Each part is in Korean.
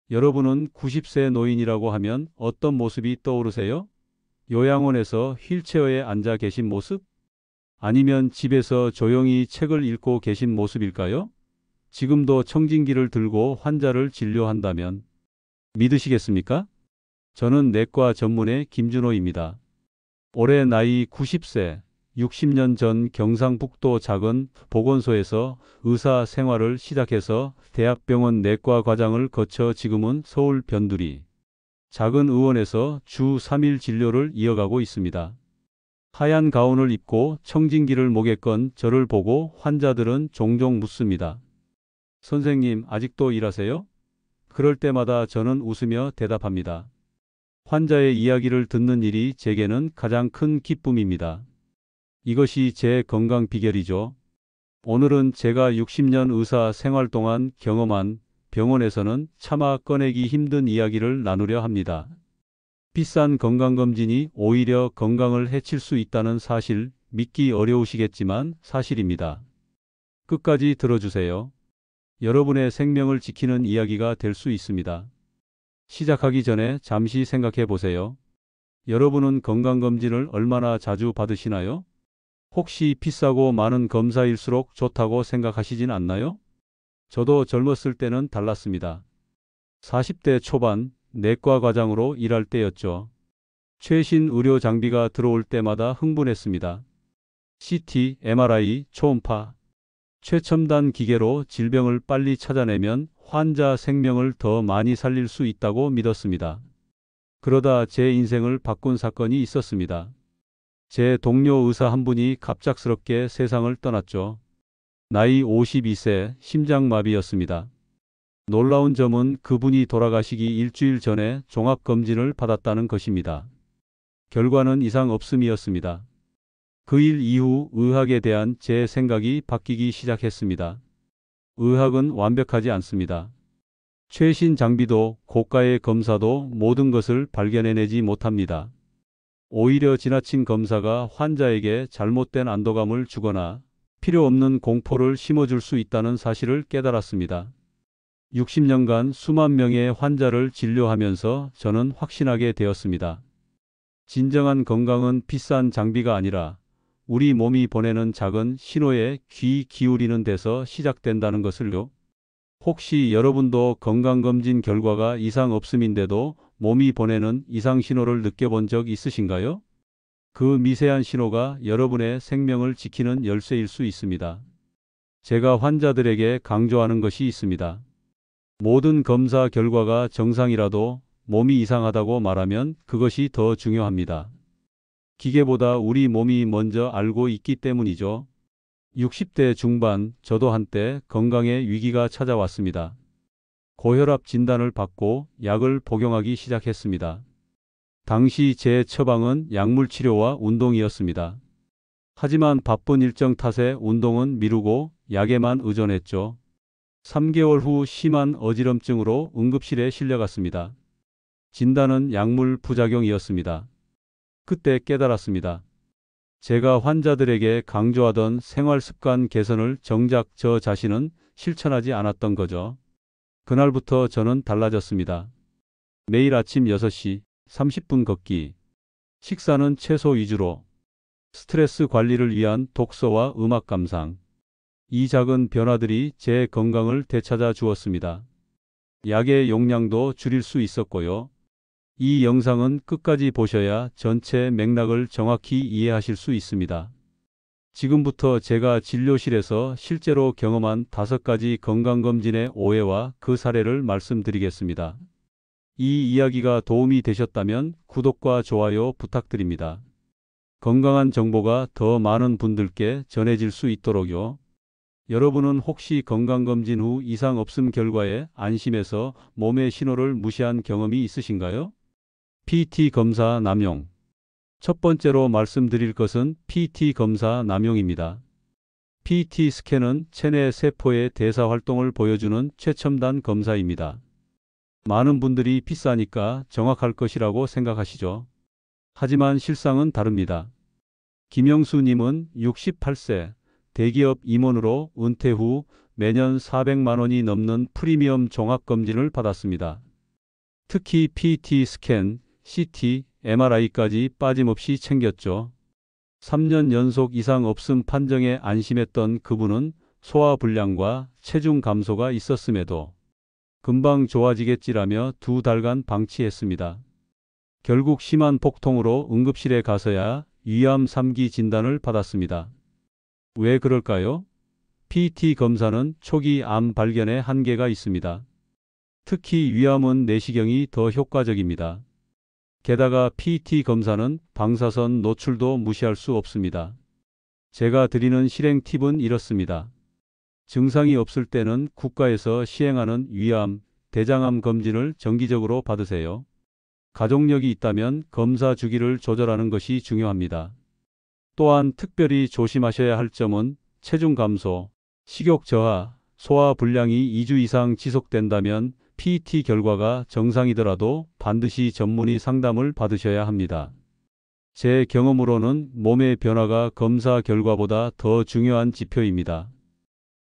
여러분은 90세 노인이라고 하면 어떤 모습이 떠오르세요? 요양원에서 휠체어에 앉아 계신 모습? 아니면 집에서 조용히 책을 읽고 계신 모습일까요? 지금도 청진기를 들고 환자를 진료한다면 믿으시겠습니까? 저는 내과 전문의 김준호입니다. 올해 나이 90세, 60년 전 경상북도 작은 보건소에서 의사 생활을 시작해서 대학병원 내과 과장을 거쳐 지금은 서울 변두리 작은 의원에서 주 3일 진료를 이어가고 있습니다. 하얀 가운을 입고 청진기를 목에 건 저를 보고 환자들은 종종 묻습니다. 선생님, 아직도 일하세요? 그럴 때마다 저는 웃으며 대답합니다. 환자의 이야기를 듣는 일이 제게는 가장 큰 기쁨입니다. 이것이 제 건강 비결이죠. 오늘은 제가 60년 의사 생활 동안 경험한 병원에서는 차마 꺼내기 힘든 이야기를 나누려 합니다. 비싼 건강검진이 오히려 건강을 해칠 수 있다는 사실, 믿기 어려우시겠지만 사실입니다. 끝까지 들어주세요. 여러분의 생명을 지키는 이야기가 될 수 있습니다. 시작하기 전에 잠시 생각해 보세요. 여러분은 건강검진을 얼마나 자주 받으시나요? 혹시 비싸고 많은 검사일수록 좋다고 생각하시진 않나요? 저도 젊었을 때는 달랐습니다. 40대 초반 내과 과장으로 일할 때였죠. 최신 의료 장비가 들어올 때마다 흥분했습니다. CT, MRI, 초음파, 최첨단 기계로 질병을 빨리 찾아내면 환자 생명을 더 많이 살릴 수 있다고 믿었습니다. 그러다 제 인생을 바꾼 사건이 있었습니다. 제 동료 의사 한 분이 갑작스럽게 세상을 떠났죠. 나이 52세 심장마비였습니다. 놀라운 점은 그분이 돌아가시기 일주일 전에 종합검진을 받았다는 것입니다. 결과는 이상 없음이었습니다. 그 일 이후 의학에 대한 제 생각이 바뀌기 시작했습니다. 의학은 완벽하지 않습니다. 최신 장비도 고가의 검사도 모든 것을 발견해내지 못합니다. 오히려 지나친 검사가 환자에게 잘못된 안도감을 주거나 필요 없는 공포를 심어줄 수 있다는 사실을 깨달았습니다. 60년간 수만 명의 환자를 진료하면서 저는 확신하게 되었습니다. 진정한 건강은 비싼 장비가 아니라 우리 몸이 보내는 작은 신호에 귀 기울이는 데서 시작된다는 것을요. 혹시 여러분도 건강검진 결과가 이상 없음인데도 몸이 보내는 이상 신호를 느껴본 적 있으신가요? 그 미세한 신호가 여러분의 생명을 지키는 열쇠일 수 있습니다. 제가 환자들에게 강조하는 것이 있습니다. 모든 검사 결과가 정상이라도 몸이 이상하다고 말하면 그것이 더 중요합니다. 기계보다 우리 몸이 먼저 알고 있기 때문이죠. 60대 중반 저도 한때 건강에 위기가 찾아왔습니다. 고혈압 진단을 받고 약을 복용하기 시작했습니다. 당시 제 처방은 약물 치료와 운동이었습니다. 하지만 바쁜 일정 탓에 운동은 미루고 약에만 의존했죠. 3개월 후 심한 어지럼증으로 응급실에 실려갔습니다. 진단은 약물 부작용이었습니다. 그때 깨달았습니다. 제가 환자들에게 강조하던 생활습관 개선을 정작 저 자신은 실천하지 않았던 거죠. 그날부터 저는 달라졌습니다. 매일 아침 6시 30분 걷기, 식사는 채소 위주로, 스트레스 관리를 위한 독서와 음악 감상. 이 작은 변화들이 제 건강을 되찾아 주었습니다. 약의 용량도 줄일 수 있었고요. 이 영상은 끝까지 보셔야 전체 맥락을 정확히 이해하실 수 있습니다. 지금부터 제가 진료실에서 실제로 경험한 5가지 건강검진의 오해와 그 사례를 말씀드리겠습니다. 이 이야기가 도움이 되셨다면 구독과 좋아요 부탁드립니다. 건강한 정보가 더 많은 분들께 전해질 수 있도록요. 여러분은 혹시 건강검진 후 이상 없음 결과에 안심해서 몸의 신호를 무시한 경험이 있으신가요? PT 검사 남용. 첫 번째로 말씀드릴 것은 PT 검사 남용입니다. PT 스캔은 체내 세포의 대사 활동을 보여주는 최첨단 검사입니다. 많은 분들이 비싸니까 정확할 것이라고 생각하시죠. 하지만 실상은 다릅니다. 김영수 님은 68세 대기업 임원으로 은퇴 후 매년 400만 원이 넘는 프리미엄 종합검진을 받았습니다. 특히 PT 스캔, CT, MRI까지 빠짐없이 챙겼죠. 3년 연속 이상 없음 판정에 안심했던 그분은 소화불량과 체중 감소가 있었음에도 금방 좋아지겠지라며 2달간 방치했습니다. 결국 심한 복통으로 응급실에 가서야 위암 3기 진단을 받았습니다. 왜 그럴까요? PT 검사는 초기 암 발견에 한계가 있습니다. 특히 위암은 내시경이 더 효과적입니다. 게다가 PT 검사는 방사선 노출도 무시할 수 없습니다. 제가 드리는 실행 팁은 이렇습니다. 증상이 없을 때는 국가에서 시행하는 위암, 대장암 검진을 정기적으로 받으세요. 가족력이 있다면 검사 주기를 조절하는 것이 중요합니다. 또한 특별히 조심하셔야 할 점은 체중 감소, 식욕 저하, 소화 불량이 2주 이상 지속된다면 PT 결과가 정상이더라도 반드시 전문의 상담을 받으셔야 합니다. 제 경험으로는 몸의 변화가 검사 결과보다 더 중요한 지표입니다.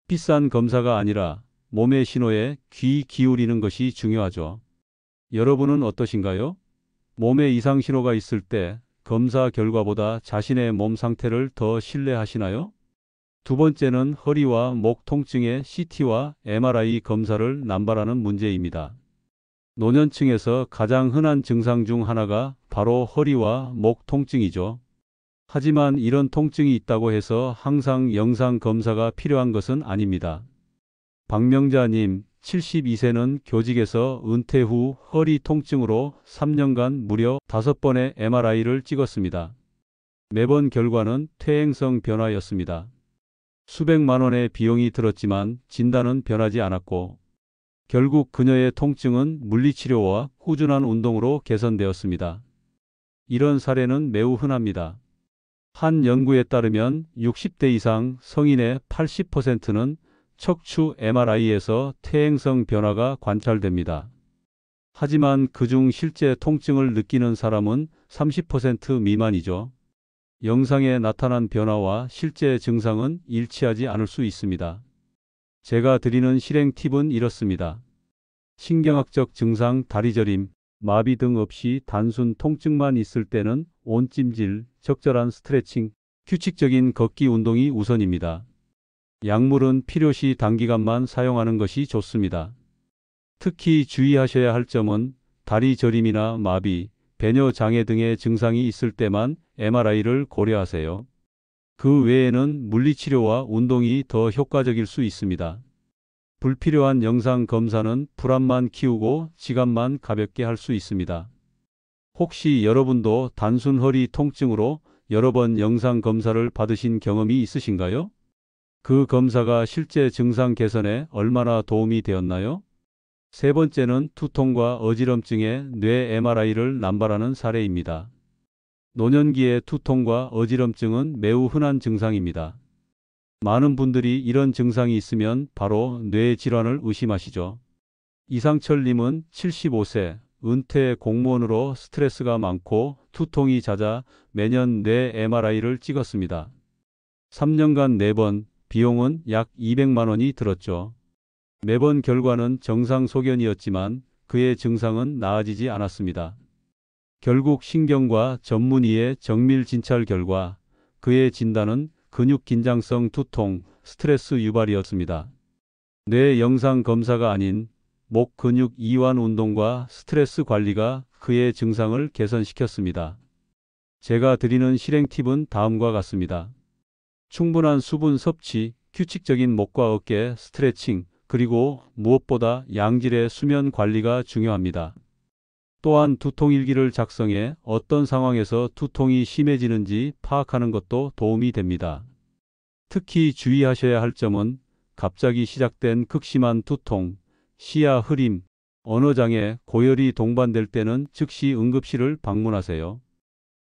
비싼 검사가 아니라 몸의 신호에 귀 기울이는 것이 중요하죠. 여러분은 어떠신가요? 몸에 이상 신호가 있을 때 검사 결과보다 자신의 몸 상태를 더 신뢰하시나요? 두 번째는 허리와 목 통증의 CT와 MRI 검사를 남발하는 문제입니다. 노년층에서 가장 흔한 증상 중 하나가 바로 허리와 목 통증이죠. 하지만 이런 통증이 있다고 해서 항상 영상 검사가 필요한 것은 아닙니다. 박명자님, 72세는 교직에서 은퇴 후 허리 통증으로 3년간 무려 5번의 MRI를 찍었습니다. 매번 결과는 퇴행성 변화였습니다. 수백만 원의 비용이 들었지만 진단은 변하지 않았고 결국 그녀의 통증은 물리치료와 꾸준한 운동으로 개선되었습니다. 이런 사례는 매우 흔합니다. 한 연구에 따르면 60대 이상 성인의 80%는 척추 MRI에서 퇴행성 변화가 관찰됩니다. 하지만 그중 실제 통증을 느끼는 사람은 30% 미만이죠. 영상에 나타난 변화와 실제 증상은 일치하지 않을 수 있습니다. 제가 드리는 실행 팁은 이렇습니다. 신경학적 증상 다리 저림, 마비 등 없이 단순 통증만 있을 때는 온찜질, 적절한 스트레칭, 규칙적인 걷기 운동이 우선입니다. 약물은 필요시 단기간만 사용하는 것이 좋습니다. 특히 주의하셔야 할 점은 다리 저림이나 마비, 배뇨 장애 등의 증상이 있을 때만 MRI를 고려하세요. 그 외에는 물리치료와 운동이 더 효과적일 수 있습니다. 불필요한 영상 검사는 불안만 키우고 지갑만 가볍게 할 수 있습니다. 혹시 여러분도 단순 허리 통증으로 여러 번 영상 검사를 받으신 경험이 있으신가요? 그 검사가 실제 증상 개선에 얼마나 도움이 되었나요? 세 번째는 두통과 어지럼증에 뇌 MRI를 남발하는 사례입니다. 노년기의 두통과 어지럼증은 매우 흔한 증상입니다. 많은 분들이 이런 증상이 있으면 바로 뇌 질환을 의심하시죠. 이상철님은 75세, 은퇴 공무원으로 스트레스가 많고 두통이 잦아 매년 뇌 MRI를 찍었습니다. 3년간 4번, 비용은 약 200만 원이 들었죠. 매번 결과는 정상 소견이었지만 그의 증상은 나아지지 않았습니다. 결국 신경과 전문의의 정밀 진찰 결과 그의 진단은 근육 긴장성 두통, 스트레스 유발이었습니다. 뇌 영상 검사가 아닌 목 근육 이완 운동과 스트레스 관리가 그의 증상을 개선시켰습니다. 제가 드리는 실행 팁은 다음과 같습니다. 충분한 수분 섭취, 규칙적인 목과 어깨 스트레칭, 그리고 무엇보다 양질의 수면 관리가 중요합니다. 또한 두통일기를 작성해 어떤 상황에서 두통이 심해지는지 파악하는 것도 도움이 됩니다. 특히 주의하셔야 할 점은 갑자기 시작된 극심한 두통, 시야 흐림, 언어장애, 고열이 동반될 때는 즉시 응급실을 방문하세요.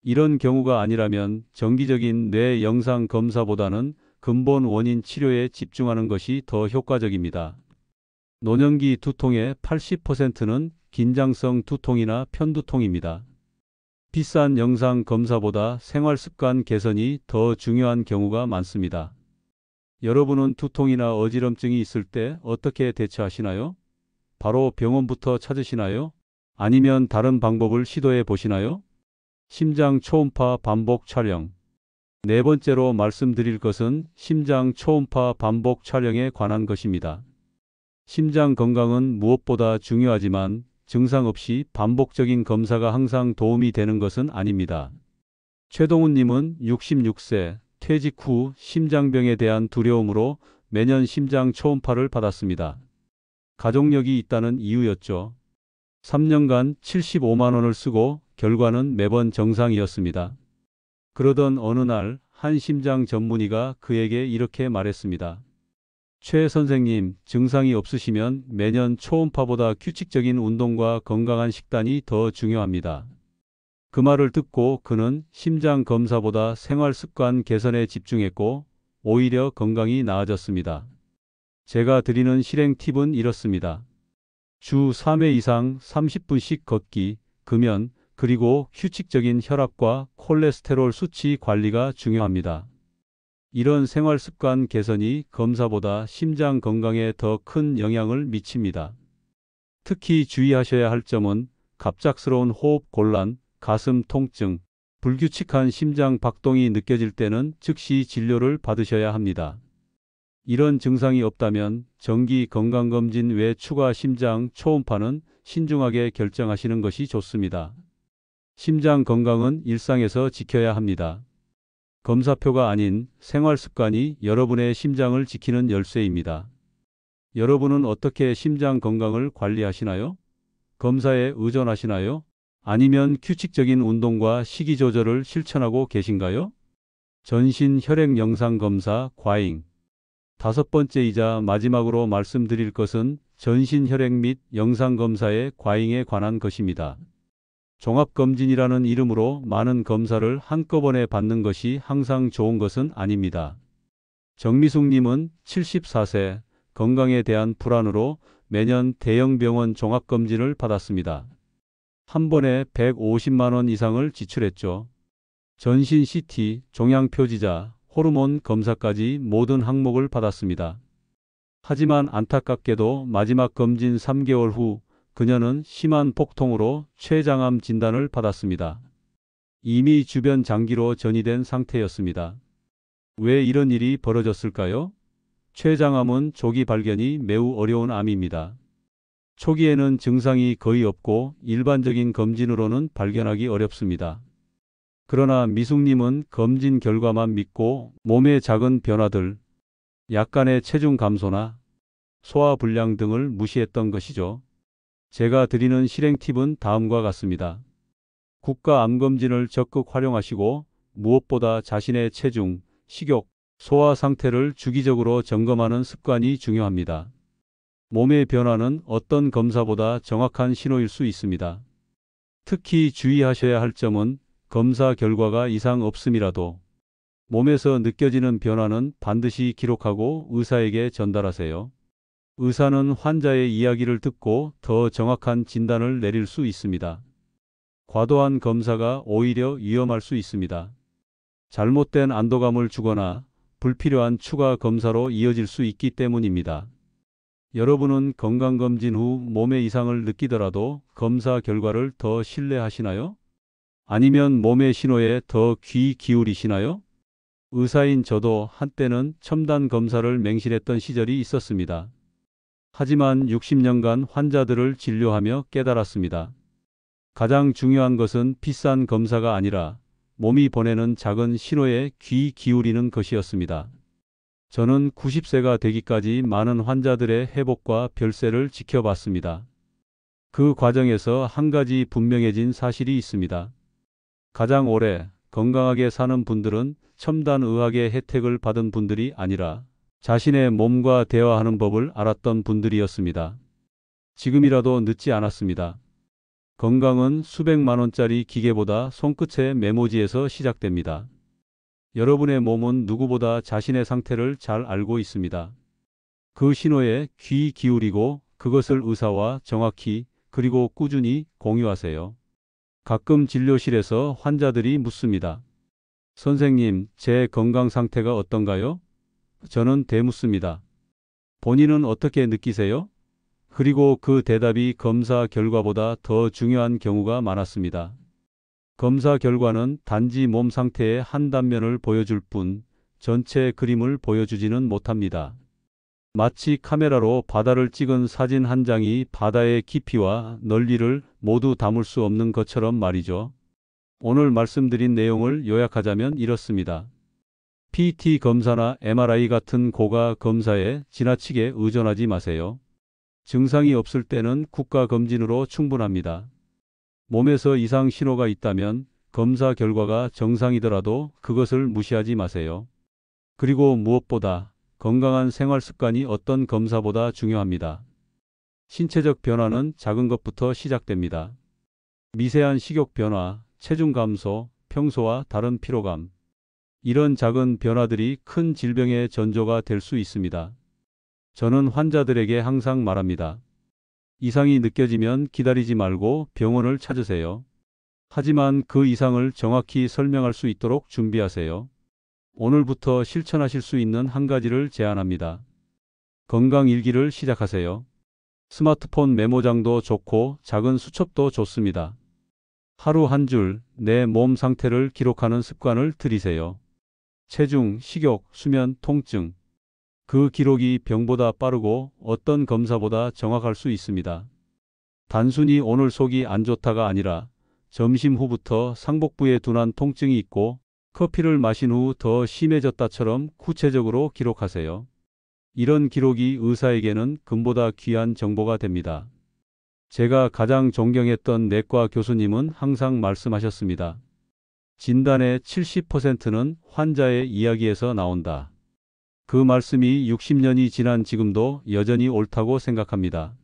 이런 경우가 아니라면 정기적인 뇌 영상 검사보다는 근본 원인 치료에 집중하는 것이 더 효과적입니다. 노년기 두통의 80%는 긴장성 두통이나 편두통입니다. 비싼 영상 검사보다 생활습관 개선이 더 중요한 경우가 많습니다. 여러분은 두통이나 어지럼증이 있을 때 어떻게 대처하시나요? 바로 병원부터 찾으시나요? 아니면 다른 방법을 시도해 보시나요? 심장 초음파 반복 촬영. 네 번째로 말씀드릴 것은 심장 초음파 반복 촬영에 관한 것입니다. 심장 건강은 무엇보다 중요하지만 증상 없이 반복적인 검사가 항상 도움이 되는 것은 아닙니다. 최동훈님은 66세 퇴직 후 심장병에 대한 두려움으로 매년 심장 초음파를 받았습니다. 가족력이 있다는 이유였죠. 3년간 75만 원을 쓰고 결과는 매번 정상이었습니다. 그러던 어느 날 한 심장 전문의가 그에게 이렇게 말했습니다. 최 선생님, 증상이 없으시면 매년 초음파보다 규칙적인 운동과 건강한 식단이 더 중요합니다. 그 말을 듣고 그는 심장 검사보다 생활 습관 개선에 집중했고 오히려 건강이 나아졌습니다. 제가 드리는 실행 팁은 이렇습니다. 주 3회 이상 30분씩 걷기, 금연, 그리고 규칙적인 혈압과 콜레스테롤 수치 관리가 중요합니다. 이런 생활 습관 개선이 검사보다 심장 건강에 더 큰 영향을 미칩니다. 특히 주의하셔야 할 점은 갑작스러운 호흡 곤란, 가슴 통증, 불규칙한 심장 박동이 느껴질 때는 즉시 진료를 받으셔야 합니다. 이런 증상이 없다면 정기 건강검진 외 추가 심장 초음파는 신중하게 결정하시는 것이 좋습니다. 심장 건강은 일상에서 지켜야 합니다. 검사표가 아닌 생활 습관이 여러분의 심장을 지키는 열쇠입니다. 여러분은 어떻게 심장 건강을 관리하시나요? 검사에 의존하시나요? 아니면 규칙적인 운동과 식이 조절을 실천하고 계신가요? 전신 혈액 영상 검사 과잉. 다섯 번째이자 마지막으로 말씀드릴 것은 전신 혈액 및 영상 검사의 과잉에 관한 것입니다. 종합검진이라는 이름으로 많은 검사를 한꺼번에 받는 것이 항상 좋은 것은 아닙니다. 정미숙님은 74세 건강에 대한 불안으로 매년 대형 병원 종합검진을 받았습니다. 한 번에 150만 원 이상을 지출했죠. 전신 CT, 종양표지자, 호르몬 검사까지 모든 항목을 받았습니다. 하지만 안타깝게도 마지막 검진 3개월 후 그녀는 심한 복통으로 췌장암 진단을 받았습니다. 이미 주변 장기로 전이된 상태였습니다. 왜 이런 일이 벌어졌을까요? 췌장암은 조기 발견이 매우 어려운 암입니다. 초기에는 증상이 거의 없고 일반적인 검진으로는 발견하기 어렵습니다. 그러나 미숙님은 검진 결과만 믿고 몸의 작은 변화들, 약간의 체중 감소나 소화불량 등을 무시했던 것이죠. 제가 드리는 실행 팁은 다음과 같습니다. 국가암검진을 적극 활용하시고 무엇보다 자신의 체중, 식욕, 소화 상태를 주기적으로 점검하는 습관이 중요합니다. 몸의 변화는 어떤 검사보다 정확한 신호일 수 있습니다. 특히 주의하셔야 할 점은 검사 결과가 이상 없음이라도 몸에서 느껴지는 변화는 반드시 기록하고 의사에게 전달하세요. 의사는 환자의 이야기를 듣고 더 정확한 진단을 내릴 수 있습니다. 과도한 검사가 오히려 위험할 수 있습니다. 잘못된 안도감을 주거나 불필요한 추가 검사로 이어질 수 있기 때문입니다. 여러분은 건강검진 후 몸의 이상을 느끼더라도 검사 결과를 더 신뢰하시나요? 아니면 몸의 신호에 더 귀 기울이시나요? 의사인 저도 한때는 첨단 검사를 맹신했던 시절이 있었습니다. 하지만 60년간 환자들을 진료하며 깨달았습니다. 가장 중요한 것은 비싼 검사가 아니라 몸이 보내는 작은 신호에 귀 기울이는 것이었습니다. 저는 90세가 되기까지 많은 환자들의 회복과 별세를 지켜봤습니다. 그 과정에서 한 가지 분명해진 사실이 있습니다. 가장 오래 건강하게 사는 분들은 첨단 의학의 혜택을 받은 분들이 아니라 자신의 몸과 대화하는 법을 알았던 분들이었습니다. 지금이라도 늦지 않았습니다. 건강은 수백만 원짜리 기계보다 손끝의 메모지에서 시작됩니다. 여러분의 몸은 누구보다 자신의 상태를 잘 알고 있습니다. 그 신호에 귀 기울이고 그것을 의사와 정확히 그리고 꾸준히 공유하세요. 가끔 진료실에서 환자들이 묻습니다. 선생님, 제 건강 상태가 어떤가요? 저는 대묻습니다. 본인은 어떻게 느끼세요? 그리고 그 대답이 검사 결과보다 더 중요한 경우가 많았습니다. 검사 결과는 단지 몸 상태의 한 단면을 보여줄 뿐 전체 그림을 보여주지는 못합니다. 마치 카메라로 바다를 찍은 사진 한 장이 바다의 깊이와 넓이를 모두 담을 수 없는 것처럼 말이죠. 오늘 말씀드린 내용을 요약하자면 이렇습니다. PT 검사나 MRI 같은 고가 검사에 지나치게 의존하지 마세요. 증상이 없을 때는 국가 검진으로 충분합니다. 몸에서 이상 신호가 있다면 검사 결과가 정상이더라도 그것을 무시하지 마세요. 그리고 무엇보다 건강한 생활 습관이 어떤 검사보다 중요합니다. 신체적 변화는 작은 것부터 시작됩니다. 미세한 식욕 변화, 체중 감소, 평소와 다른 피로감. 이런 작은 변화들이 큰 질병의 전조가 될 수 있습니다. 저는 환자들에게 항상 말합니다. 이상이 느껴지면 기다리지 말고 병원을 찾으세요. 하지만 그 이상을 정확히 설명할 수 있도록 준비하세요. 오늘부터 실천하실 수 있는 한 가지를 제안합니다. 건강일기를 시작하세요. 스마트폰 메모장도 좋고 작은 수첩도 좋습니다. 하루 한 줄 내 몸 상태를 기록하는 습관을 들이세요. 체중, 식욕, 수면, 통증. 그 기록이 병보다 빠르고 어떤 검사보다 정확할 수 있습니다. 단순히 오늘 속이 안 좋다가 아니라 점심 후부터 상복부에 둔한 통증이 있고 커피를 마신 후 더 심해졌다처럼 구체적으로 기록하세요. 이런 기록이 의사에게는 금보다 귀한 정보가 됩니다. 제가 가장 존경했던 내과 교수님은 항상 말씀하셨습니다. 진단의 70%는 환자의 이야기에서 나온다. 그 말씀이 60년이 지난 지금도 여전히 옳다고 생각합니다.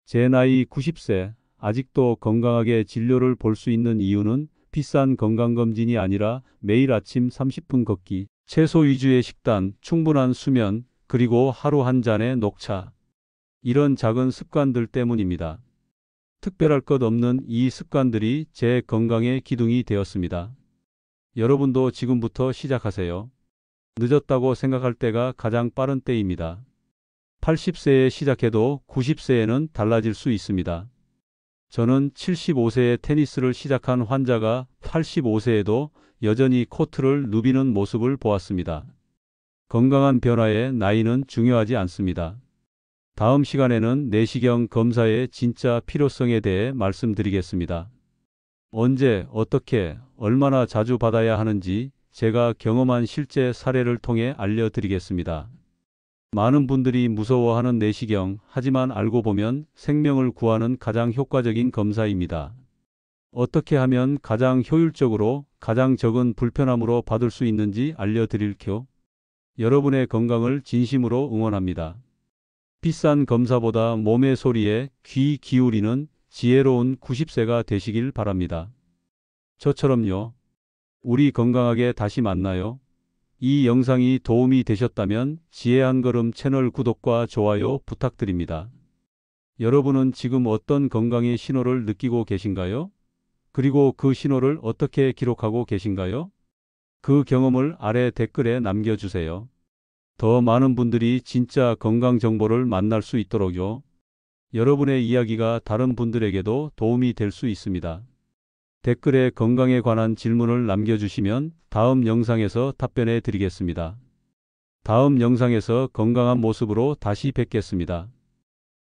제 나이 90세, 아직도 건강하게 진료를 볼 수 있는 이유는 비싼 건강검진이 아니라 매일 아침 30분 걷기, 채소 위주의 식단, 충분한 수면, 그리고 하루 한 잔의 녹차. 이런 작은 습관들 때문입니다. 특별할 것 없는 이 습관들이 제 건강의 기둥이 되었습니다. 여러분도 지금부터 시작하세요. 늦었다고 생각할 때가 가장 빠른 때입니다. 80세에 시작해도 90세에는 달라질 수 있습니다. 저는 75세에 테니스를 시작한 환자가 85세에도 여전히 코트를 누비는 모습을 보았습니다. 건강한 변화에 나이는 중요하지 않습니다. 다음 시간에는 내시경 검사의 진짜 필요성에 대해 말씀드리겠습니다. 언제, 어떻게, 얼마나 자주 받아야 하는지 제가 경험한 실제 사례를 통해 알려드리겠습니다. 많은 분들이 무서워하는 내시경, 하지만 알고 보면 생명을 구하는 가장 효과적인 검사입니다. 어떻게 하면 가장 효율적으로, 가장 적은 불편함으로 받을 수 있는지 알려드릴게요. 여러분의 건강을 진심으로 응원합니다. 비싼 검사보다 몸의 소리에 귀 기울이는 지혜로운 90세가 되시길 바랍니다. 저처럼요. 우리 건강하게 다시 만나요. 이 영상이 도움이 되셨다면 지혜 한 걸음 채널 구독과 좋아요 부탁드립니다. 여러분은 지금 어떤 건강의 신호를 느끼고 계신가요? 그리고 그 신호를 어떻게 기록하고 계신가요? 그 경험을 아래 댓글에 남겨주세요. 더 많은 분들이 진짜 건강 정보를 만날 수 있도록요. 여러분의 이야기가 다른 분들에게도 도움이 될 수 있습니다. 댓글에 건강에 관한 질문을 남겨주시면 다음 영상에서 답변해 드리겠습니다. 다음 영상에서 건강한 모습으로 다시 뵙겠습니다.